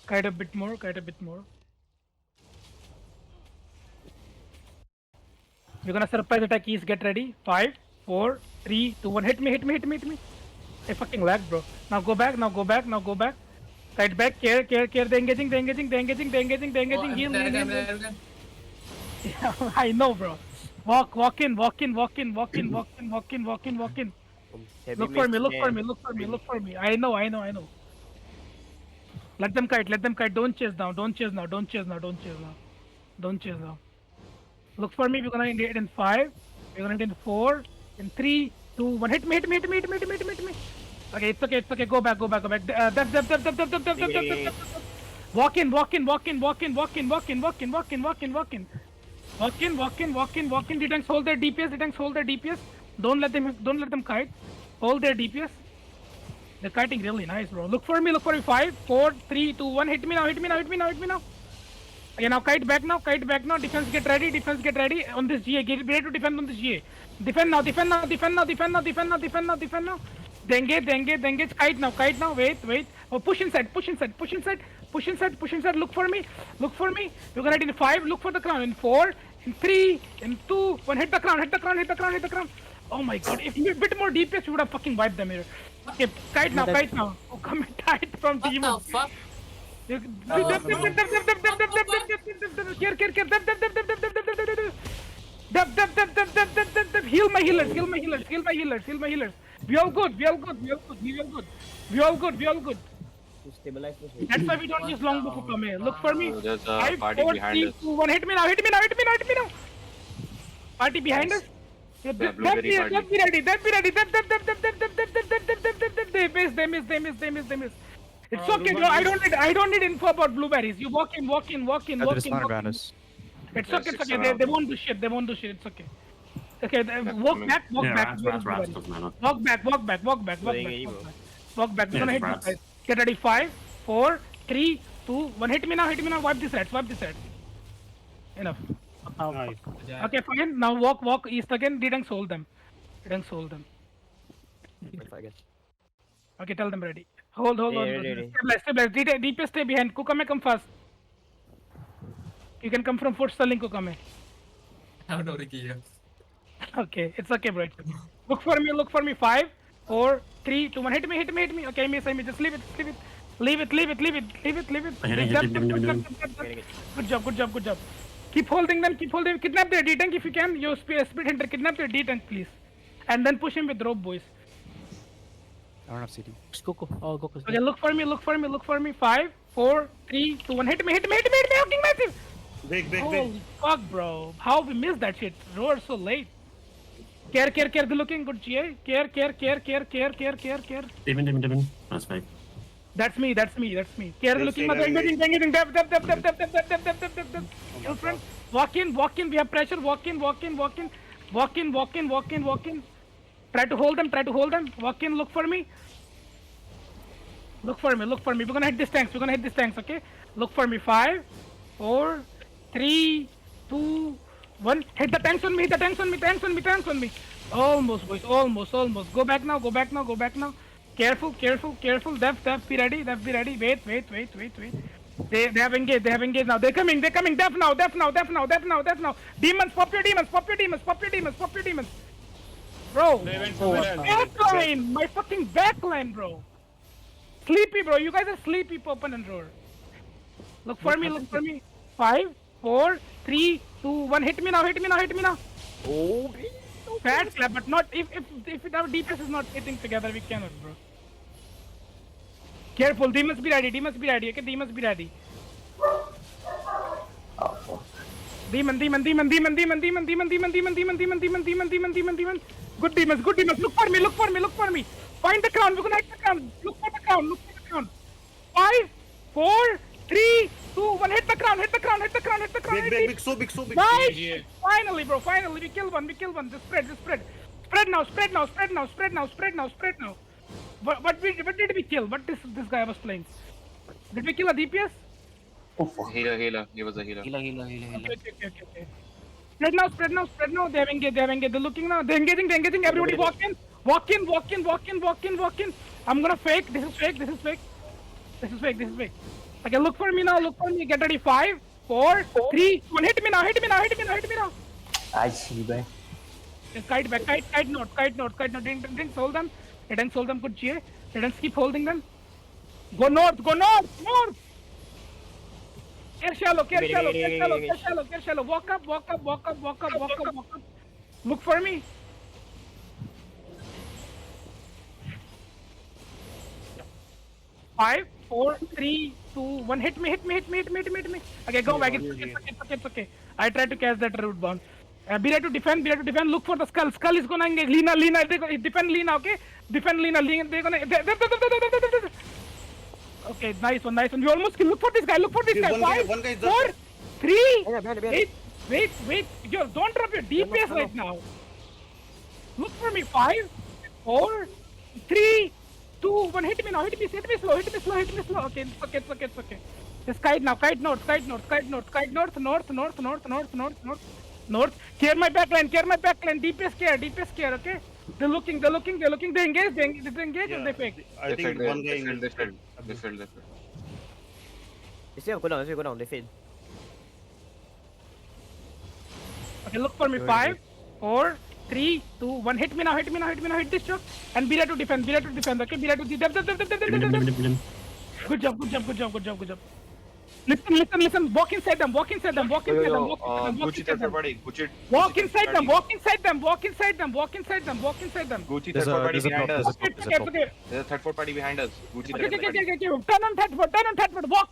Kite a bit more, kite a bit more. We're gonna surprise attack East, get ready. 5, 4, 3, 2, 1. Hit me, hit me, hit me, hit me. I fucking lag, bro. Now go back, now go back, now go back. Kite back, care, care, care. They're engaging, they're engaging, they're engaging, they're engaging, they're Oh, engaging. I'm Heal, there heal, again, heal, heal. there again. Yeah, I know, bro. Walk in, walk in, walk in, walk in, walk in, walk in, walk in, walk in. Heavy Look for me, mist, look for man. me, look for me, look for me. I know, I know, I know. Let them kite, let them kite. Don't chase now, don't chase now, don't chase now, don't chase now. Don't chase now. Look for me, we're gonna end it in 5, we're gonna end in 4, in 3, 2, 1. Hit me, hit me, hit me, hit me, hit me, hit me, hit me. Okay, it's okay, it's okay. Go back, go back, go back. Depth, depth, depth, depth, depth, depth, depth, depth, depth, depth. Walk in, walk in, walk in, walk in, walk in, walk in, walk in, walk in, walk in, walk in. Walk in, walk in, walk in, walk in. The tanks hold their DPS, the tanks hold their DPS. Don't let them kite. Hold their DPS. They're kiting really nice, bro. Look for me, look for me. 5, 4, 3, 2, 1. Hit me now, hit me now, hit me now, hit me now. Okay, now kite back now, kite back now. Defense get ready, defense get ready on this GA. Get ready to defend on this GA. Defend now, defend now, defend now, defend now, defend now, defend now, defend now. They engage, they engage, they engage. Kite now, kite now. Wait, wait. Oh, push inside, push inside, push inside, push inside, push inside. Look for me, look for me. You're gonna hit in 5. Look for the crown in 4, in 3, in 2, 1. Hit the crown, hit the crown, hit the crown, hit the crown. Oh my god, if you had a bit more DPS, you would have fucking wiped them here. Okay, kite now, kite now. Oh, come and kite from What demon. the fuck? Here, here, heal my healers, heal my healers, heal my healers, heal my healers. We all good, we all good, we all good, we all good. We all good, we all good. To stabilize the hit. That's why we don't use longbow for Kame. Look for me. Oh, there's a 5, party 4, behind 3, us. 2, 1. Hit me now, hit me now, hit me now, hit me now. Party behind us. That blueberry be party. ready, that be ready. They miss. It's okay, bro. I don't need info about blueberries. You walk in, walk in, walk in, At walk the in. respawner Walk behind in. us. It's Yeah, okay, it's 6 okay. They around. won't do shit. They won't do shit. It's okay. Okay, walk coming. back, walk Yeah, back. rats, Where is rats, blueberry? doesn't matter. Walk back, walk back, walk back, walk Going back. in, Walk bro. back. Walk back. We're Yeah, gonna hit this rats. guys. Get ready. 5, 4, 3, 2, 1. Hit me now, hit me now. Wipe this rats, wipe this rats. Enough. Nice. Okay, fine. Now walk east again. Didn't hold them. Didn't hold them. Wait for it. Okay, tell them ready. Hold. Ready. Stabilize. DPS stay behind. Kukame, come fast. You can come from Fort Sterling, Kukame. I have no Ricky here. Okay, it's okay, bro. It's okay. Look for me. 5, 4, 3, 2, 1. Hit me. Okay, miss. Just leave it. Leave it. Hitting, Dab, hitting. dab. Good job. Keep holding them. Kidnap their D-tank if you can. Your speed hunter, kidnap their D-tank, please. And then push him with rope, boys. I don't have CD. Okay, look for me. 5, 4, 3, 2, 1. Hit me. Fucking massive. Big. Holy fuck, bro. How we missed that shit? Roar so late. Care. They're looking good, GA. Care. Demon. That's fake. That's me. Care looking. Engaging. Dab. Your friend. Walk in. We have pressure. Walk in. Try to hold them. Walk in. Look for me. We're gonna hit these tanks. Okay. Look for me. 5, 4, 3, 2, 1. Hit the tanks on me. Almost, boys. Almost. Go back now. Careful. Def, be ready. Wait. They have engaged now. They're coming. Def now. Demons, pop your demons. Bro. Backline. My fucking backline, bro. Sleepy, bro. You guys are sleepy, Popen and Roar. Look for me. 5, 4, 3, 2, 1. Hit me now. Oh, Bad clap, but not if our DPS is not hitting together, we cannot, bro. Careful, they must be ready. Okay, they must be ready. Demon. Good demons. Look for me. Find the crown. We're gonna hit the crown. Look for the crown. 5, 4, 3, 2, 1. Hit the crown. Big, so big. Nice! Finally, bro. We kill one. Just spread. Spread now. What did we kill? What this guy was playing? Did we kill a DPS? Healer. He was a healer. Okay. Spread now. They have engaged. They're looking now. They're engaging. Everybody walk in. I'm gonna fake. This is fake. Okay, look for me now. Look for me. Get ready. 5, 4, 3, 1. Hit me now. Hit me now. Hit me now. Hit me now. I see, bhai. Just kite back. Kite north. Kite north. Kite north. Didn't hold them. Didn't hold them. Good GA. Didn't keep holding them. Go north. Go north. North. Care shallow. Care shallow. Care shallow. Care shallow. Care shallow. Walk up. Walk up. Walk up. Walk up. Walk up. Walk up. Look for me. Five, 4, 3, 2, 1. Hit me. Hit me. Hit me. Hit me. Hit me. Hit me. Okay, go back. It's okay. It's okay. It's okay. I tried to catch that root bound. Be ready to defend. Be ready to defend. Look for the skull. Skull is gonna engage. Lina. Lina. Defend Lina. Okay. Defend Lina. Lina. They're gonna. Okay. Nice one. Nice one. You almost kill. Look for this guy. Look for this guy. 5, 4, 3, Behind. 8. Wait. Yo, don't drop your DPS right now. Look for me. 5, 4, 3, 2, 1. Hit me now. Hit me slow. Hit me slow. Okay. It's okay. Just kite now. Kite north. North. Clear my backline. DPS care. Okay. They're looking. They engage. They engage and they fake. I think one guy in They failed. They still go down. They fail. Okay, look for me. 5, 4, 3, 2, 1. Hit me now. Hit this choke. And be ready to defend. Okay, be ready to defend. Good job. Listen. Walk inside them. Gucci third party. Gucci. Walk inside them. Gucci There's third a party there's a behind prop. us. There's a prop. Okay. There's a third party behind us. Gucci Okay. third party. Turn on Thetford. Walk.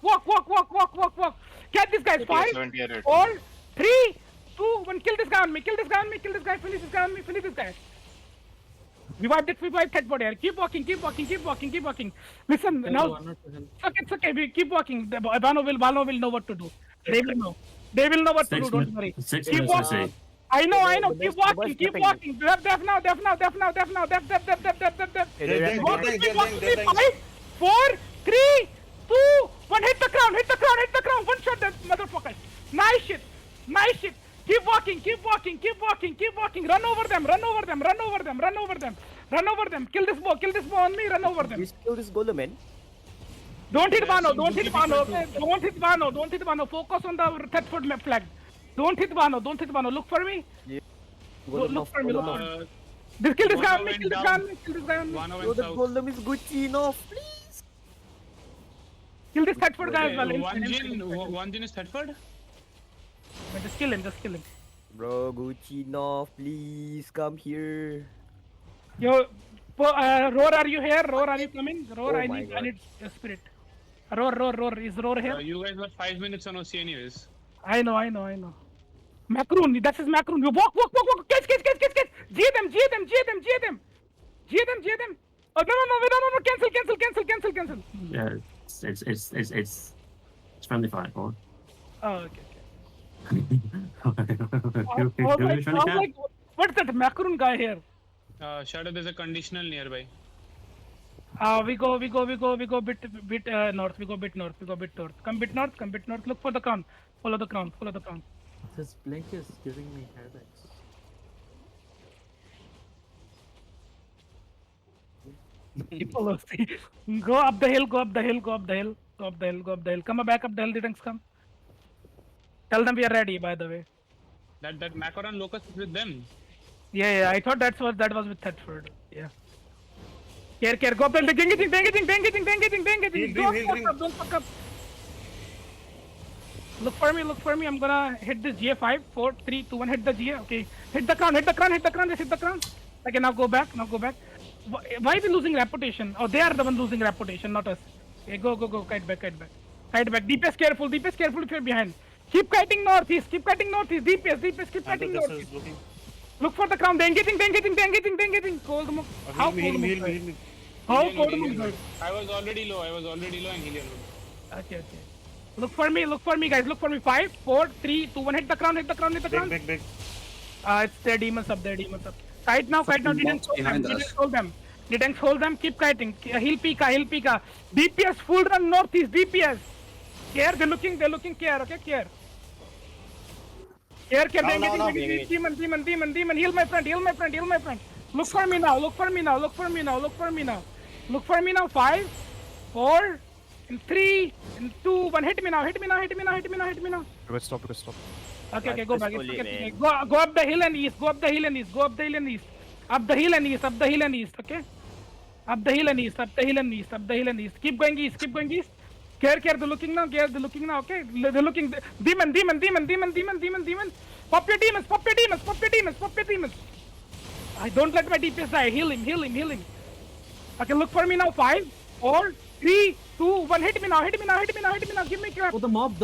Catch this guy. 5, 70 at it. 4, 3, 2, 1. Kill this guy on me. Finish this guy. We wiped Thetford here. Keep walking. Listen, now. It's okay. We keep walking. Vano will know what to do. They will know what to do. Don't worry. 6 Keep minutes, I walking. say. I know. The Keep boys walking. stepping. Def now. They're Walk. 5, 4, 3, 2, 1. Hit the crown. One shot that motherfucker. Nice shit. Keep walking. Run over them. Kill this bow on me. Run over them. You kill this golem, man. Don't hit Vano. Okay? Don't hit Vano. Focus on the Thetford flag. Don't hit Vano. Look for me. Look for me. Kill this guy on me. Yo, the golem is Gucci enough. Please. Kill this Thetford guy as well. One Jin is Thetford? Just kill him. Bro, Gucci enough. Please come here. Yo, Roar, are you here? Roar, are you coming? Roar, Oh I my need God. a spirit. Roar. Is Roar here? You guys were 5 minutes on OC anyways. I know. Macroon, that is Macroon. You walk. Catch. G them. Oh, no. Cancel. Yeah, it's friendly fire. Go on. Oh, okay. Do Oh, you like, trying to like, what's that Macroon guy here? Shadow, there's a conditional nearby. We go bit north. We go bit north. Come bit north. Look for the crown. Follow the crown. This blink is giving me headaches. Follow. Go up the hill. Come back up the hill. The tanks come. Tell them we are ready. By the way. That Macaron Locust is with them. Yeah. I thought that was with Thetford. Yeah. Care. Go up the engaging. Don't fuck up. Look for me. I'm gonna hit this GA. 5, 4, 3, 2, 1. Hit the GA. Okay. Hit the crown. Just hit the crown. Okay, now go back. Why are we losing reputation? Oh, they are the one losing reputation, not us. Okay, go. Kite back. DPS careful if you're behind. Keep kiting northeast. DPS, keep kiting northeast. Look for the crown. They're engaging. Cold move. How cold move? How cold move? I was already low and Helion. Okay. Look for me, guys. 5, 4, 3, 2, 1. Hit the crown. Big. It's their demons up. Kite now. Didn't hold them. Keep kiting. Heal Pika. DPS full run northeast. DPS. Care. They're looking. Care. Okay. Care. No. Demon. Heal my friend. Look for me now. 5, 4, In 3, in 2, 1. Hit me now. Hit me now. Hit me now. Hit me now. Hit me now. Request stop, request stop. Okay, okay, go back. It's Successfully, okay, it's man. okay. Go up the hill and east. Go up the hill and east. Go up the hill and east. Up the hill and east. Up the hill and east. Okay. Up the hill and east. Up the hill and east. Up the hill and east. Keep going east. Keep going east. Care. They're looking now. Care. They're looking now. Okay. They're looking. Demon. Pop your demons. Pop your demons. Pop your demons. Pop your demons. I don't let my DPS die. Heal him. Okay. Look for me now. 5, 4, 3, 2, 1. Hit me now. Hit me now. Give me crap. Oh, the mob.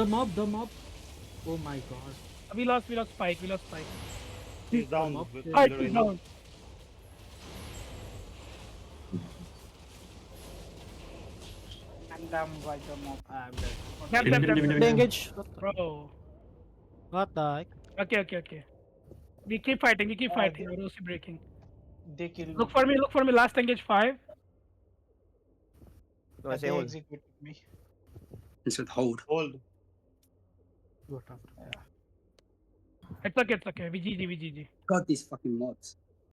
Oh my god. We lost Spike. He's down. mob. Spike is down. I'm down by the mob. I'm dead. Damn. Engage. Bro. What the heck? Okay. We keep fighting. Rosi breaking. They killed Look for me. Last engage 5. No, I say They hold. executed me. He said hold. Hold. Go after. It's okay. We GG. God, these fucking mods.